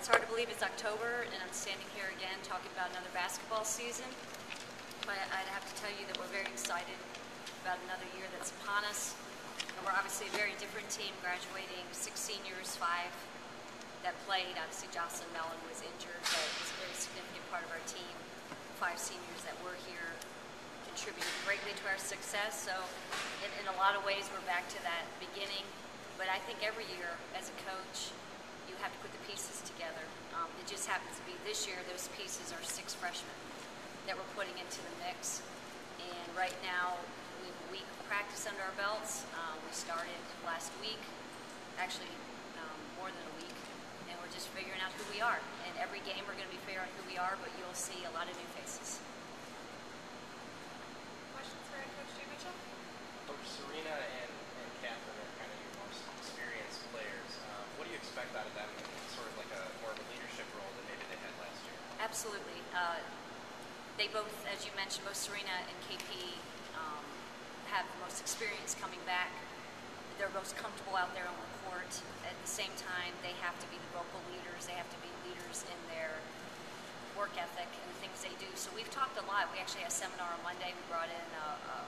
It's hard to believe it's October and I'm standing here again talking about another basketball season. But I'd have to tell you that we're very excited about another year that's upon us. And we're obviously a very different team, graduating 6 seniors, 5 that played. Obviously Jocelyn Mellon was injured, but was a very significant part of our team. 5 seniors that were here contributed greatly to our success. So in a lot of ways we're back to that beginning. But I think every year as a coach, you have to put the pieces together. It just happens to be this year, those pieces are 6 freshmen that we're putting into the mix. And right now, we have a week of practice under our belts. We started last week, actually more than a week, and we're just figuring out who we are. And every game we're going to be figuring out who we are, but you'll see a lot of new faces. Questions for Coach Terri Mitchell? Coach Serena and Catherine are kind of your most experienced players. What do you expect out of them in sort of like a more of a leadership role than maybe they had last year? Absolutely. They both, as you mentioned, both Serena and KP have the most experience coming back. They're most comfortable out there on the court. At the same time, they have to be the vocal leaders. They have to be leaders in their work ethic and the things they do. So we've talked a lot. We actually had a seminar on Monday. We brought in a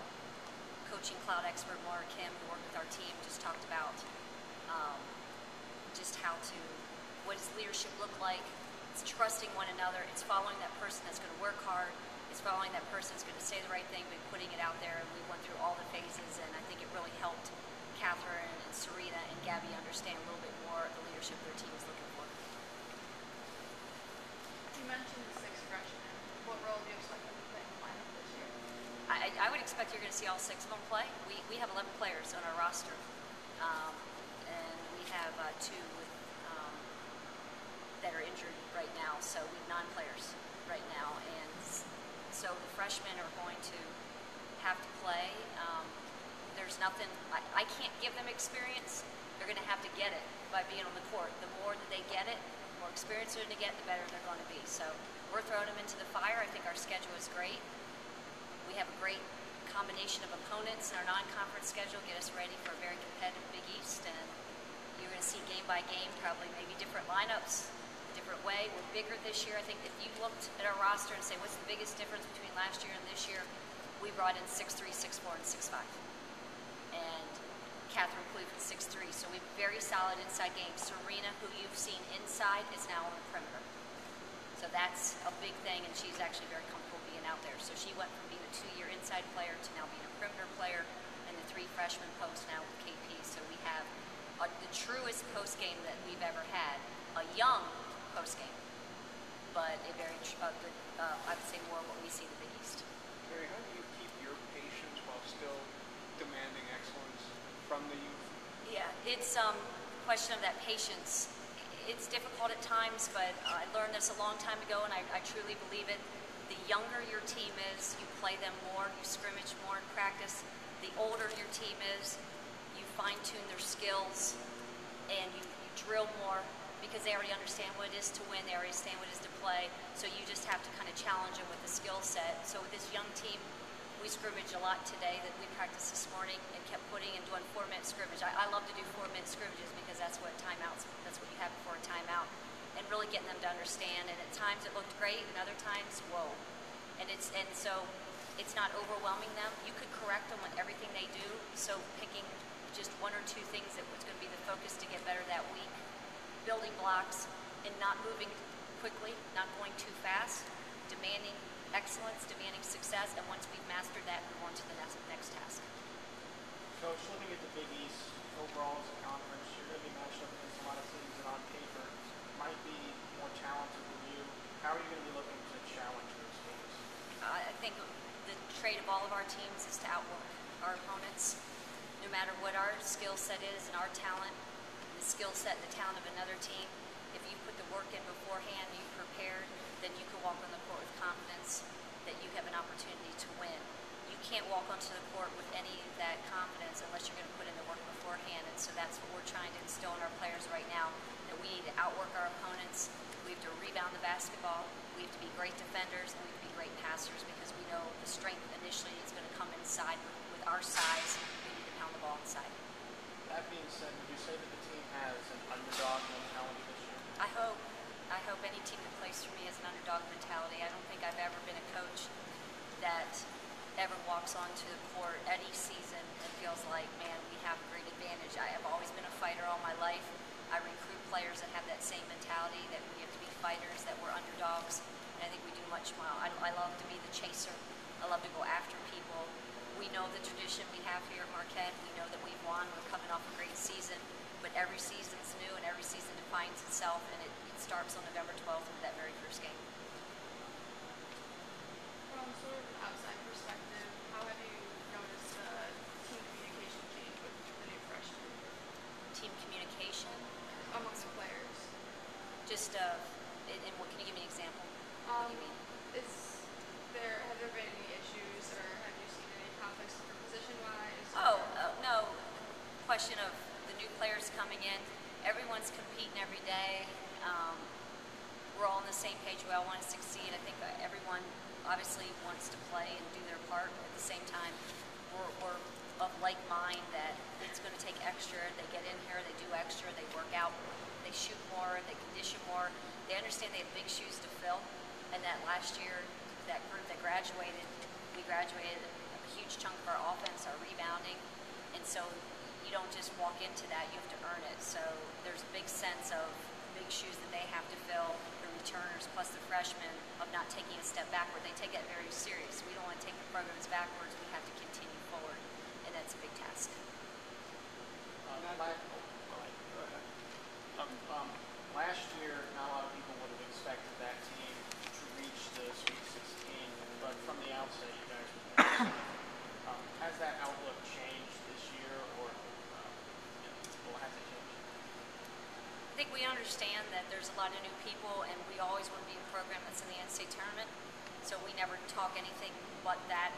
coaching cloud expert, Laura Kim, who worked with our team, just talked about just what does leadership look like. It's trusting one another. It's following that person that's going to work hard. It's following that person that's going to say the right thing, but putting it out there. And we went through all the phases, and I think it really helped Catherine and Serena and Gabby understand a little bit more of the leadership their team is looking for. You mentioned the 6 freshmen. What role do you expect them to play in the lineup this year? I would expect you're going to see all 6 of them play. We have 11 players on our roster, and we have 2 that are injured right now, so we have 9 players right now, and so the freshmen are going to have to play. There's nothing, I can't give them experience. They're going to have to get it by being on the court. The more that they get it, the more experience they're going to get, the better they're going to be. So we're throwing them into the fire. I think our schedule is great. We have a great combination of opponents in our non-conference schedule, get us ready for a very competitive Big East, and you're going to see game by game, probably maybe different lineups, different way. We're bigger this year. I think if you looked at our roster and say, what's the biggest difference between last year and this year, we brought in 6'3", 6'4", and 6'5". And Catherine Cleveland 6'3", so we have very solid inside game. Serena, who you've seen inside, is now on the perimeter. So that's a big thing, and she's actually very comfortable being out there. So she went from being a 2-year inside player to now being a perimeter player, and the 3 freshman posts now with KP. So we have the truest post game that we've ever had, a young post game, but a very good, I would say more what we see in the Big East. Terri, how do you keep your patience while still demanding excellence from the youth? Yeah, it's a question of that patience. It's difficult at times, but I learned this a long time ago, and I truly believe it. The younger your team is, you play them more, you scrimmage more in practice. The older your team is, you fine-tune their skills, and you drill more, because they already understand what it is to win, they already understand what it is to play, so you just have to kind of challenge them with the skill set. So with this young team, we scrimmaged a lot today that we practiced this morning and kept putting and doing 4-minute scrimmage. I love to do 4-minute scrimmages because that's what timeouts, that's what you have before a timeout, and really getting them to understand. And at times it looked great, and other times, whoa. And so it's not overwhelming them. You could correct them with everything they do, so picking just 1 or 2 things that was going to be the focus to get better that week, building blocks, and not moving quickly, not going too fast, demanding excellence, demanding success, and once we've mastered that, move on to the next task. Coach, looking at the Big East overall as a conference, you're going to be matched up against a lot of teams that on paper might be more talented than you. How are you going to be looking to challenge those teams? I think the trait of all of our teams is to outwork our opponents, no matter what our skill set is and our talent, the skill set and the talent of another team. If you put the work in beforehand, you've prepared, then you can walk on the court with confidence that you have an opportunity to win. You can't walk onto the court with any of that confidence unless you're going to put in the work beforehand, and so that's what we're trying to instill in our players right now, that we need to outwork our opponents, we have to rebound the basketball, we have to be great defenders, and we have to be great passers, because we know the strength initially is going to come inside. With our size, we need to pound the ball inside. That being said, would you say that the team has an underdog mentality this year? I hope. every team that plays for me has an underdog mentality. I don't think I've ever been a coach that ever walks onto the court any season and feels like, man, we have a great advantage. I have always been a fighter all my life. I recruit players that have that same mentality, that we have to be fighters, that we're underdogs, and I think we do much well. I love to be the chaser. I love to go after people. We know the tradition we have here at Marquette. We know that we've won. We're coming off a great season, but every season's new and every season defines itself, and it starts on November 12th with that very first game. From sort of an outside perspective, how have you noticed the team communication change with the new freshmen Team communication, amongst the players? just and what, can you give me an example? What do you mean? Have there been any issues, or have you seen any conflicts for position-wise? No. Question of the new players coming in. Everyone's competing every day. We're all on the same page. We all want to succeed. I think everyone obviously wants to play and do their part. But at the same time, we're of like mind that it's going to take extra. They get in here, they do extra, they work out, they shoot more, they condition more. They understand they have big shoes to fill. And that last year, that group that graduated, we graduated a huge chunk of our offense, our rebounding. And so you don't just walk into that, you have to earn it. So there's a big sense of big shoes that they have to fill, the returners plus the freshmen, of not taking a step backward. They take that very serious. We don't want to take the programs backwards. We have to continue forward, and that's a big task. Last year, not a lot of people would have expected that team to reach the Sweet 16, but from the outset, you guys were has that outlook changed this year, or has it changed? I think we understand that there's a lot of new people, and we always want to be a program that's in the NCAA tournament, so we never talk anything but that.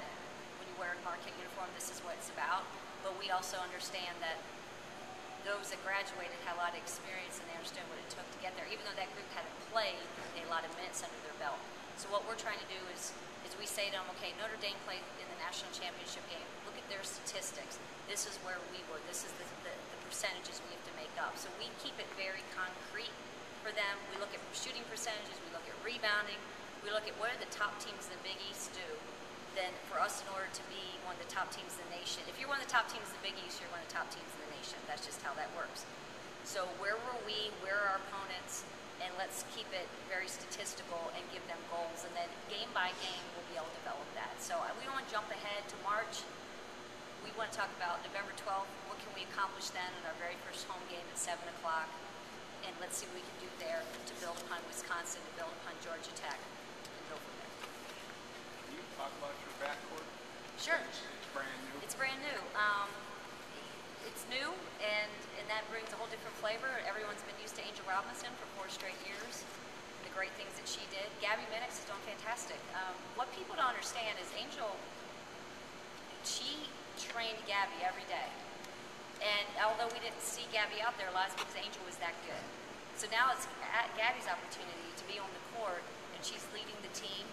When you wear a Marquette uniform, this is what it's about. But we also understand that those that graduated had a lot of experience, and they understood what it took to get there. Even though that group hadn't played, they had a lot of minutes under their belt. So what we're trying to do is we say to them, okay, Notre Dame played in the national championship game. Look at their statistics. This is where we were. This is the percentages we have to make up. So we keep it very concrete for them. We look at shooting percentages. We look at rebounding. We look at what are the top teams in the Big East do. Then for us, in order to be one of the top teams in the nation, if you're one of the top teams in the Big East, you're one of the top teams in the nation. That's just how that works. So where were we? Where are our opponents? And let's keep it very statistical and give them goals. And then game by game, we'll be able to develop that. So we don't want to jump ahead to March. We want to talk about November 12th. What can we accomplish then in our very first home game at 7 o'clock? And let's see what we can do there to build upon Wisconsin, to build upon Georgia Tech, and go from there. Can you talk about your backcourt? Sure. It's brand new. It's brand new. It's new, and that brings a whole different flavor. Everyone's been used to Angel Robinson for 4 straight years. The great things that she did. Gabby Minix is doing fantastic. What people don't understand is Angel, she trained Gabby every day. And although we didn't see Gabby out there a lot, it's because Angel was that good. So now it's Gabby's opportunity to be on the court, and she's leading the team.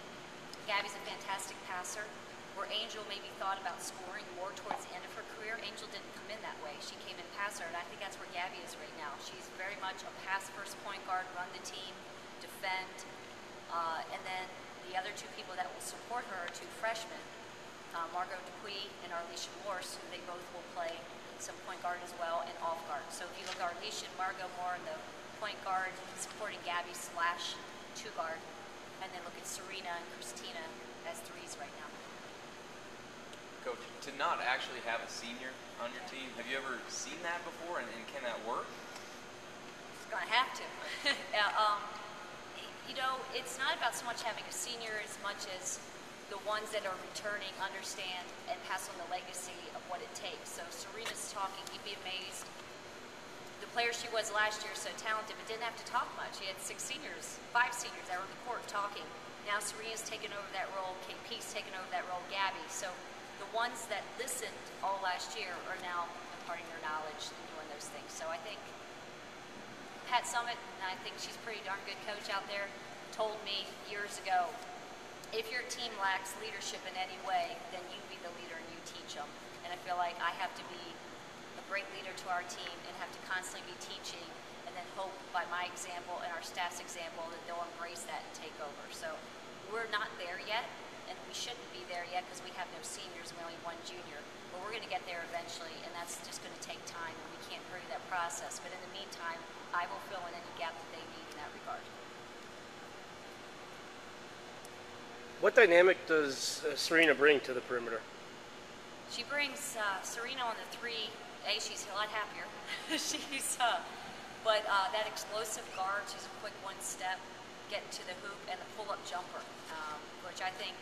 Gabby's a fantastic passer. Where Angel maybe thought about scoring more towards the end of her career, Angel didn't come in that way. She came in passer, and I think that's where Gabby is right now. She's very much a pass-first point guard, run the team, defend, and then the other 2 people that will support her are 2 freshmen, Margot Dupuis and Arlisha Morse, who they both will play some point guard as well and off guard. So if you look at Arlisha and Margot more in the point guard, supporting Gabby / 2 guard, and then look at Serena and Christina as 3s right now. Coach, to not actually have a senior on your team, have you ever seen that before, and can that work? It's going to have to. It's not about so much having a senior as much as the ones that are returning understand and pass on the legacy of what it takes. So Serena's talking, you'd be amazed. The player she was last year, so talented, but didn't have to talk much. She had 5 seniors that were on the court talking. Now Serena's taken over that role, KP's taken over that role, Gabby. So the ones that listened all last year are now imparting their knowledge and doing those things. So I think Pat Summitt, and I think she's a pretty darn good coach out there, told me years ago, if your team lacks leadership in any way, then you be the leader and you teach them. And I feel like I have to be a great leader to our team and have to constantly be teaching, and then hope by my my example and our staff's example, that they'll embrace that and take over. So we're not there yet, and we shouldn't be there yet because we have no seniors and we only one junior. But we're going to get there eventually, and that's just going to take time, and we can't hurry that process. But in the meantime, I will fill in any gap that they need in that regard. What dynamic does Serena bring to the perimeter? She brings Serena on the three. She's a lot happier. But that explosive guard, she's a quick one step, getting to the hoop, and the pull-up jumper, which I think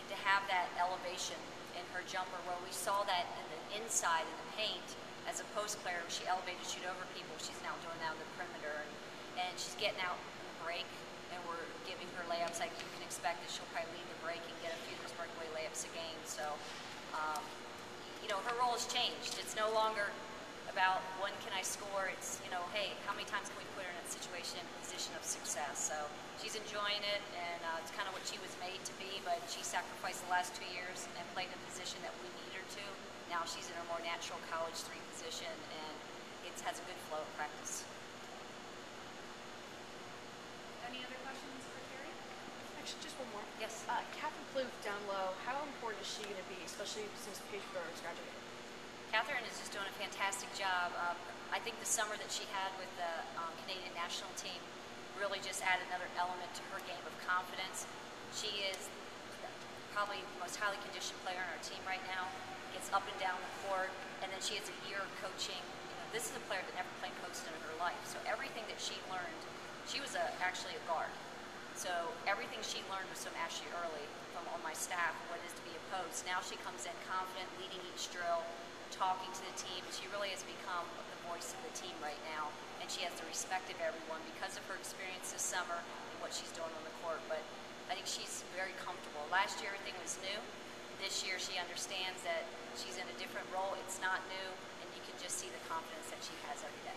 to have that elevation in her jumper, where we saw that in the inside in the paint as a post player, she elevated, shoot over people. She's now doing that on the perimeter, and she's getting out in the break, and we're giving her layups like you can expect that she'll probably lead the break and get a few of those breakaway layups a game. So, her role has changed. It's no longer about when can I score. It's, hey, how many times can we put her in a situation, position of success? So she's enjoying it, and it's kind of what she was made to be, but she sacrificed the last 2 years and played in a position that we need her to. Now she's in her more natural college 3 position, and it has a good flow of practice. Any other questions for Terri? Actually, just one more. Yes. Catherine Plouffe down low, how important is she going to be, especially since Paige Burns graduated? Catherine is just doing a fantastic job. I think the summer that she had with the Canadian national team really just added another element to her game of confidence. She is probably the most highly conditioned player on our team right now. Gets up and down the court, and then she has a year of coaching. This is a player that never played post in her life, so everything that she learned, she was actually a guard. So everything she learned was from Ashley Early, from on my staff, what it is to be a post. Now she comes in confident, leading each drill, talking to the team. She really has become the voice of the team right now, and she has the respect of everyone because of her experience this summer and what she's doing on the court. But I think she's very comfortable. Last year everything was new. This year she understands that she's in a different role. It's not new, and you can just see the confidence that she has every day.